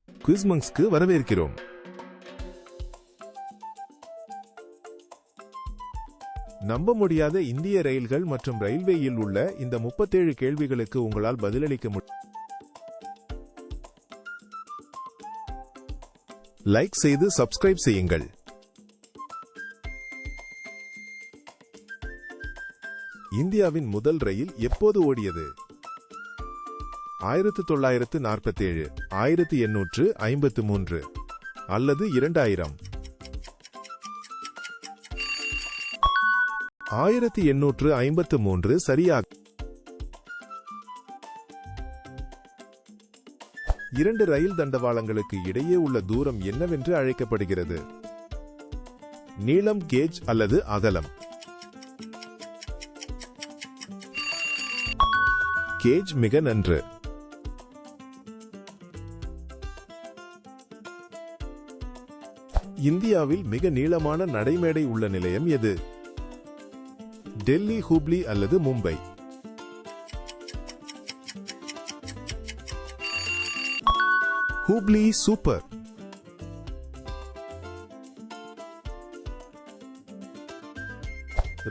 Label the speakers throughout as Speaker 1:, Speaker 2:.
Speaker 1: குவிஸ்மங்ஸ்க்கு வரவேற்கிறோம். நம்ப முடியாத இந்திய ரயில்கள் மற்றும் ரயில்வேயில் உள்ள இந்த 37 கேள்விகளுக்கு உங்களால் பதிலளிக்க முடியும். லைக் செய்து சப்ஸ்கிரைப் செய்யுங்கள். இந்தியாவின் முதல் ரயில் எப்போது ஓடியது? 1947, 1853 அல்லது 2000? 1853 சரியாக. இரண்டு ரயில் தண்டவாளங்களுக்கு இடையே உள்ள தூரம் என்னவென்று அழைக்கப்படுகிறது? நீளம், கேஜ் அல்லது அகலம்? கேஜ் மிக நன்று. இந்தியாவில் மிக நீளமான நடைமேடை உள்ள நிலையம் எது? டெல்லி, ஹூப்ளி அல்லது மும்பை? ஹூப்ளி சூப்பர்.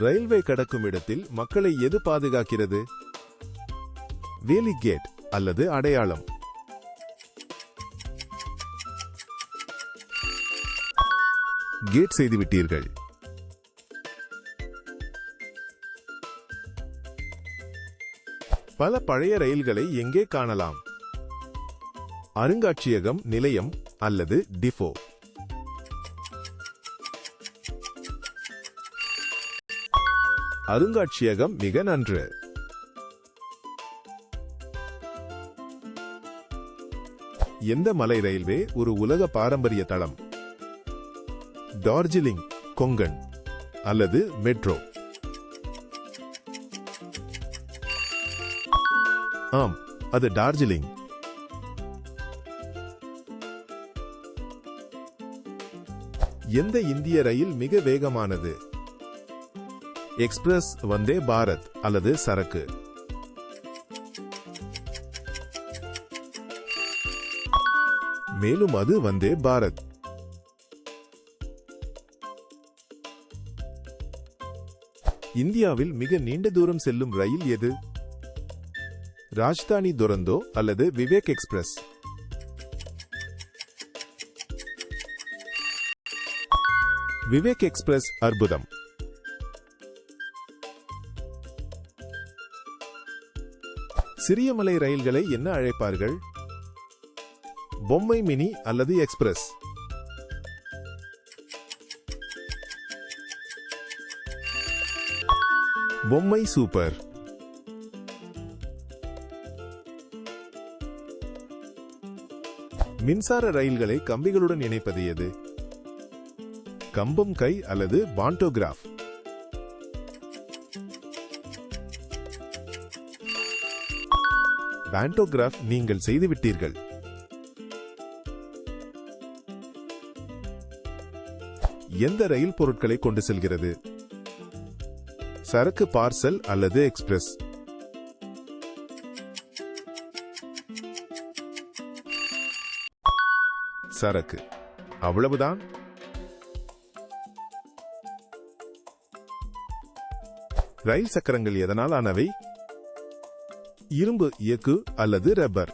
Speaker 1: ரயில்வே கடக்கும் இடத்தில் மக்களை எது பாதுகாக்கிறது? வேலி கேட் அல்லது அடையாளம்? கேட் செய்துவிட்டீர்கள். பல பழைய ரயில்களை எங்கே காணலாம்? அருங்காட்சியகம், நிலையம் அல்லது டிப்போ? அருங்காட்சியகம் மிக நன்று. எந்த மலை ரயில்வே ஒரு உலக பாரம்பரிய தளம்? டார்ஜிலிங், கொங்கன் அல்லது மெட்ரோ? ஆம், அது டார்ஜிலிங். எந்த இந்திய ரயில் மிக வேகமானது? எக்ஸ்பிரஸ், வந்தே பாரத் அல்லது சரக்கு? மேலும் அது வந்தே பாரத். இந்தியாவில் மிக நீண்ட தூரம் செல்லும் ரயில் எது? ராஜ்தானி துரந்தோ அல்லது விவேக் எக்ஸ்பிரஸ்? விவேக் எக்ஸ்பிரஸ் அற்புதம். சிறிய மலை ரயில்களை என்ன அழைப்பார்கள்? பொம்மை, மினி அல்லது எக்ஸ்பிரஸ்? பொம்மை சூப்பர். மின்சார ரயில்களை கம்பிகளுடன் இணைப்பது எது? கம்பம் கை அல்லது பாண்டோகிராஃப்? பாண்டோகிராஃப் நீங்கள் செய்துவிட்டீர்கள். எந்த ரயில் பொருட்களை கொண்டு செல்கிறது? சரக்கு, பார்சல் அல்லது எக்ஸ்பிரஸ்? சரக்கு. அவ்வளவுதான். ரயில் சக்கரங்கள் எதனால் ஆனவை? இரும்பு, எஃகு அல்லது ரப்பர்?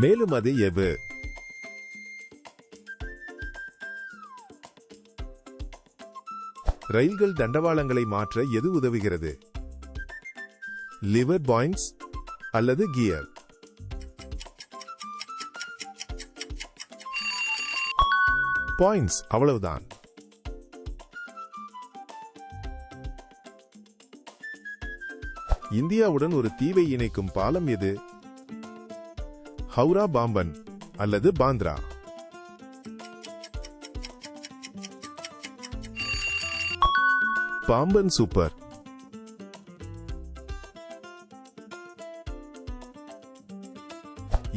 Speaker 1: மேலும் அது எது? ரயில்கள் தண்டவாளங்களை மாற்ற எது உதவுகிறது? லிவர், பாயிண்ட்ஸ் அல்லது கியர்? பாயிண்ட்ஸ். அவ்வளவுதான். இந்தியாவுடன் ஒரு தீவை இணைக்கும் பாலம் எது? ஹவுரா, பாம்பன் அல்லது பாந்த்ரா? பாம்பன் சூப்பர்.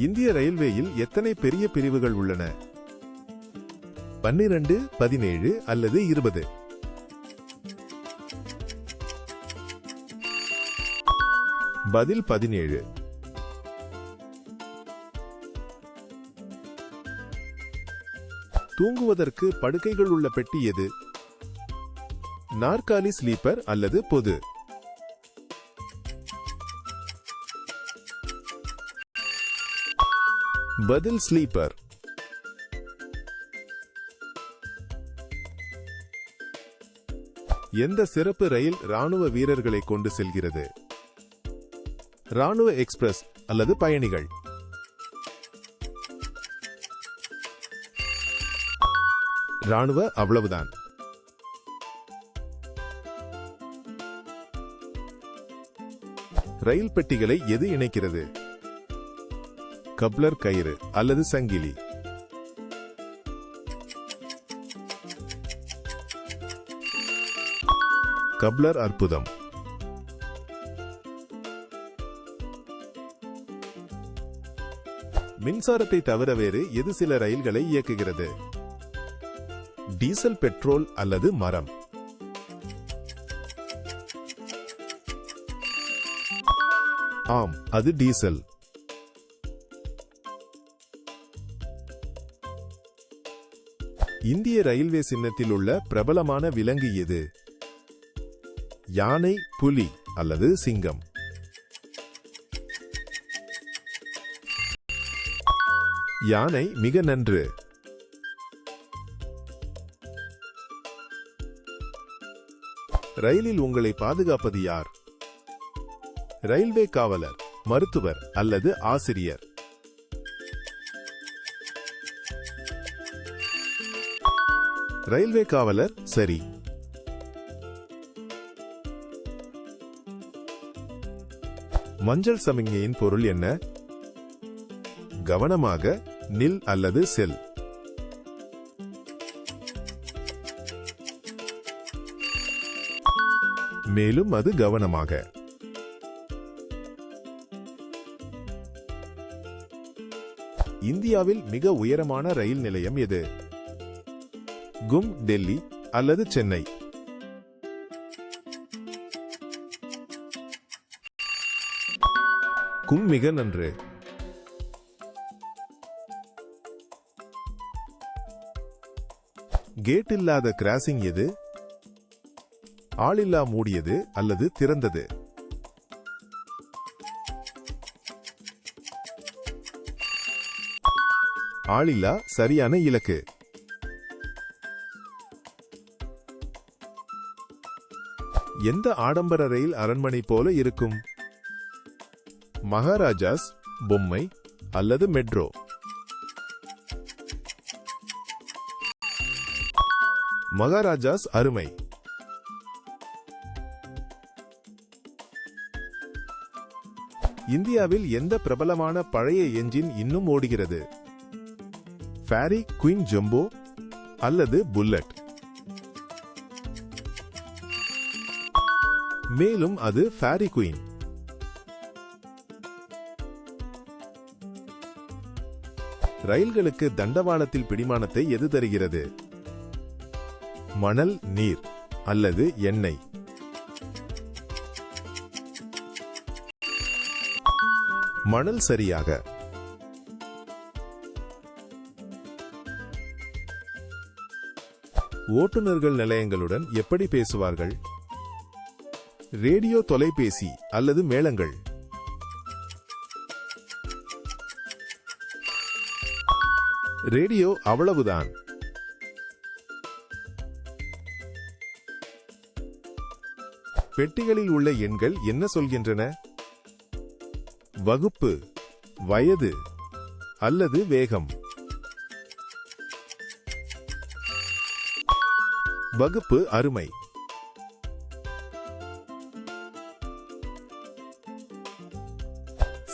Speaker 1: இந்திய ரயில்வேயில் எத்தனை பெரிய பிரிவுகள் உள்ளன? 12, 17 அல்லது 20? பதில் 17. தூங்குவதற்கு படுக்கைகள் உள்ள பெட்டி எது? நாற்காலி, ஸ்லீப்பர் அல்லது பொது? பதில் ஸ்லீப்பர். எந்த சிறப்பு ரயில் ராணுவ வீரர்களை கொண்டு செல்கிறது? ராணுவ எக்ஸ்பிரஸ் அல்லது பயணிகள்? ராணுவ, அவ்வளவுதான். ரயில் பெட்டிகளை எது இணைக்கிறது? கப்ளர் கயிறு அல்லது சங்கிலி? கப்ளர். அற்புதம். மின்சாரத்தை தவிர வேறு எது சில ரயில்களை இயக்குகிறது? டீசல், பெட்ரோல் அல்லது மரம்? ஆம், அது டீசல். இந்திய ரயில்வே சின்னத்தில் உள்ள பிரபலமான விலங்கு எது? யானை, புலி அல்லது சிங்கம்? யானை. மிக நன்று. ரயிலில் உங்களை பாதுகாப்பது யார்? ரயில்வே காவலர், மருத்துவர் அல்லது ஆசிரியர்? ரயில்வே காவலர் சரி. மஞ்சள் சமிக்ஞையின் பொருள் என்ன? கவனமாக, நில் அல்லது செல்? மேலும் அது கவனமாக. இந்தியாவில் மிக உயரமான ரயில் நிலையம் எது? கும், டெல்லி அல்லது சென்னை? கும். மிக நன்று. கேட் இல்லாத கிராசிங் எது? ஆளில்லா மூடியது அல்லது திறந்தது? ஆளில்லா. சரியான இலக்கு. எந்த ஆடம்பர ரயில் அரண்மனை போல இருக்கும்? மகாராஜாஸ், பொம்மை அல்லது மெட்ரோ? மகாராஜாஸ். அருமை. இந்தியாவில் எந்த பிரபலமான பழைய என்ஜின் இன்னும் ஓடுகிறது? ஃபேரி, குயின் ஜம்போ அல்லது புல்லட்? மேலும் அது ஃபேரி குயின். ரயில்களுக்கு தண்டவாளத்தில் பிடிமானத்தை எது தருகிறது? மணல், நீர் அல்லது எண்ணெய்? மணல். சரியாக. ஓட்டுநர்கள் நிலையங்களுடன் எப்படி பேசுவார்கள்? ரேடியோ, தொலைபேசி அல்லது மேளங்கள்? ரேடியோ. அவ்வளவுதான். பெட்டிகளில் உள்ள எண்கள் என்ன சொல்கின்றன? வகுப்பு, வயது அல்லது வேகம்? வகுப்பு. அருமை.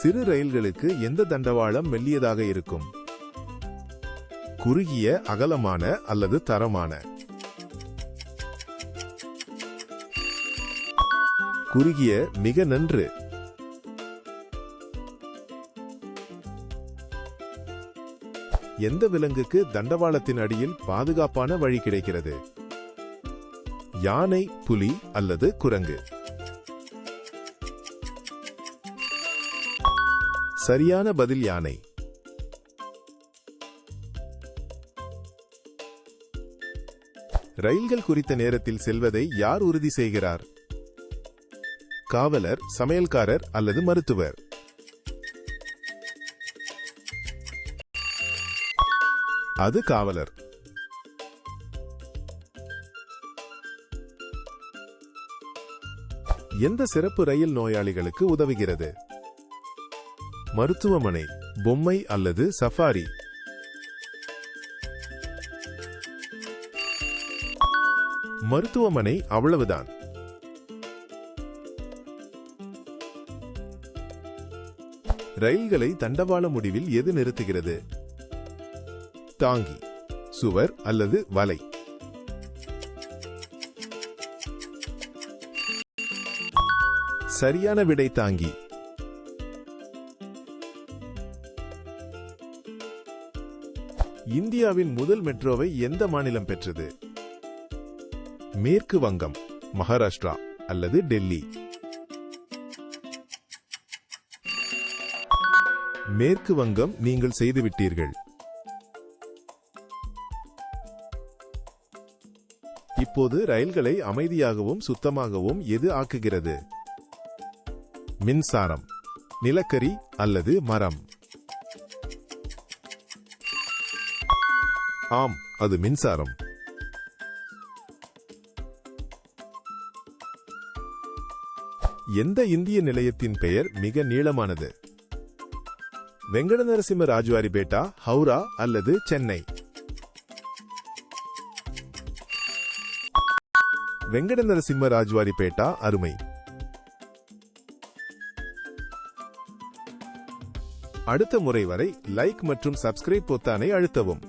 Speaker 1: சிறு ரயில்களுக்கு எந்த தண்டவாளம் மெல்லியதாக இருக்கும்? குறுகிய, அகலமான அல்லது தரமான? குறுகிய. மிக நன்று. எந்த விலங்குக்கு தண்டவாளத்தின் அடியில் பாதுகாப்பான வழி கிடைக்கிறது? யானை, புலி அல்லது குரங்கு? சரியான பதில் யானை. ரயில்கள் குறித்த நேரத்தில் செல்வதை யார் உறுதி செய்கிறார்? காவலர், சமையல்காரர் அல்லது மருத்துவர்? அது காவலர். எந்த சிறப்பு ரயில் நோயாளிகளுக்கு உதவுகிறது? மருத்துவமனை, பொம்மை அல்லது சஃபாரி? மருத்துவமனை, அவ்வளவுதான். ரயில்களை தண்டவாள முடிவில் எது நிறுத்துகிறது? தாங்கி, சுவர் அல்லது வலை? சரியான விடை தாங்கி. இந்தியாவின் முதல் மெட்ரோவை எந்த மாநிலம் பெற்றது? மேற்கு வங்கம், மகாராஷ்டிரா அல்லது டெல்லி? மேற்கு வங்கம். நீங்கள் செய்துவிட்டீர்கள். இப்போது ரயில்களை அமைதியாகவும் சுத்தமாகவும் எது ஆக்குகிறது? மின்சாரம், நிலக்கரி அல்லது மரம்? ஆம், அது மின்சாரம். எந்த இந்திய நிலையத்தின் பெயர் மிக நீளமானது? வெங்கட நரசிம்ம ராஜுவாரிபேட்டா, ஹவுரா அல்லது சென்னை? வெங்கட நரசிம்ம ராஜுவாரிபேட்டா, அருமை. அடுத்த முறை வரை லைக் மற்றும் சப்ஸ்கிரைப் பொத்தானை அழுத்தவும்.